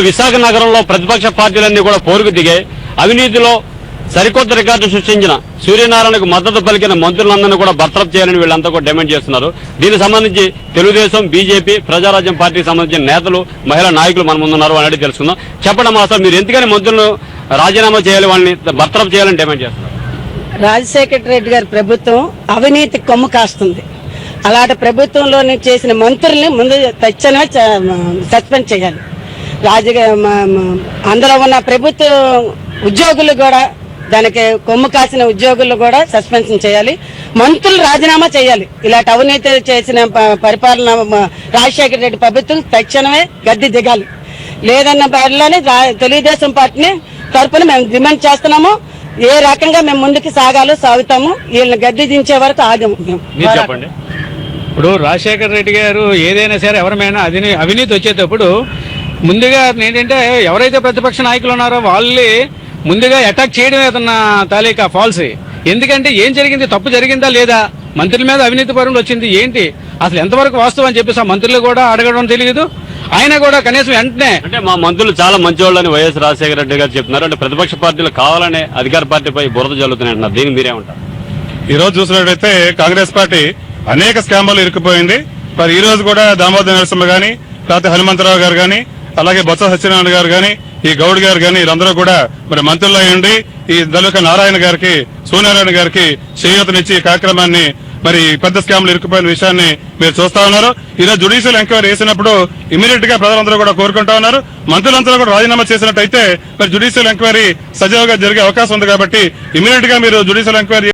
విశాఖ నగరంలో ప్రతిపక్ష పార్టీలన్నీ కూడా పోరుకు దిగాయి. అవినీతిలో సరికొత్త రికార్డు సృష్టించిన సూర్యనారాయణకు మద్దతు పలికిన మంత్రులందరినీ కూడా బర్తరఫ్ చేయాలని వీళ్ళంతా కూడా డిమాండ్ చేస్తున్నారు. దీనికి సంబంధించి తెలుగుదేశం, బీజేపీ, ప్రజారాజ్యం పార్టీకి సంబంధించిన నేతలు, మహిళా నాయకులు మన ముందున్నారు అని అడిగి తెలుసుకుందాం. చెప్పండి అసలు మీరు ఎందుకని మంత్రులను రాజీనామా చేయాలి, వాళ్ళని బర్తరఫ్ చేయాలని డిమాండ్ చేస్తున్నారు? రాజశేఖర రెడ్డి గారి ప్రభుత్వం అవినీతి కొమ్ము కాస్తుంది. అలాంటి ప్రభుత్వంలో చేసిన మంత్రుల్ని ముందు తక్షణమే సస్పెండ్ చేయాలి. అందులో ఉన్న ప్రభుత్వ ఉద్యోగులు కూడా, దానికి కొమ్ము కాసిన ఉద్యోగులు కూడా సస్పెన్షన్ చేయాలి. మంత్రులు రాజీనామా చేయాలి. ఇలాంటి అవినీతి చేసిన పరిపాలన రాజశేఖర రెడ్డి ప్రభుత్వం తక్షణమే గద్దె దిగాలి. లేదన్న బయటలోనే తెలుగుదేశం పార్టీని తరఫున మేము డిమాండ్ చేస్తున్నాము. ఏ రకంగా మేము ముందుకు సాగుతాము. వీళ్ళని గద్దె దించే వరకు ఆగము. చెప్పండి. ఇప్పుడు రాజశేఖర రెడ్డి గారు ఏదైనా సరే ఎవరిమైనా అవినీతి వచ్చేటప్పుడు ముందుగా ఏంటంటే ఎవరైతే ప్రతిపక్ష నాయకులు ఉన్నారో వాళ్ళే ముందుగా అటాక్ చేయడమే అతన్న తాలూకా ఫాల్స్. ఎందుకంటే ఏం జరిగింది, తప్పు జరిగిందా లేదా, మంత్రుల మీద అవినీతి పరులు వచ్చింది ఏంటి, అసలు ఎంతవరకు వాస్తవం అని చెప్పేసి ఆ మంత్రులు కూడా అడగడం తెలియదు. ఆయన కూడా కనీసం వెంటనే అంటే మా మంత్రులు చాలా మంచివాళ్ళని వైఎస్ రాజశేఖర రెడ్డి గారు చెప్తున్నారు. అంటే ప్రతిపక్ష పార్టీలు కావాలనే అధికార పార్టీపై బురద జల్లుతున్నాయి అంటున్నారు. దీనికి మీరేమంటారు? ఈ రోజు చూసినట్లయితే కాంగ్రెస్ పార్టీ అనేక స్కామ్లు ఇరుక్కుపోయింది. మరి ఈ రోజు కూడా దామోదర్ నరసింహ గాని, లేకపోతే హనుమంతరావు గారు గాని, అలాగే బొత్స సత్యనారాయణ గారు గాని, ఈ గౌడ్ గారు గాని, వీళ్ళందరూ కూడా మరి మంత్రుల్లో ఉండి ఈ దళిక నారాయణ గారికి, సూర్యనారాయణ గారికి చేయూతనిచ్చి ఈ కార్యక్రమాన్ని మరి పెద్ద స్కామ్లు ఇరుక్కుపోయిన విషయాన్ని మీరు చూస్తా ఉన్నారు. ఈ రోజు జ్యుడిషియల్ ఎంక్వైరీ వేసినప్పుడు ఇమీడియట్ గా ప్రజలందరూ కూడా కోరుకుంటా ఉన్నారు. మంత్రులందరూ కూడా రాజీనామా చేసినట్టయితే మరి జ్యుడిషియల్ ఎంక్వైరీ సజావుగా జరిగే అవకాశం ఉంది. కాబట్టి ఇమీడియట్ గా మీరు జ్యుడిషియల్ ఎంక్వైరీ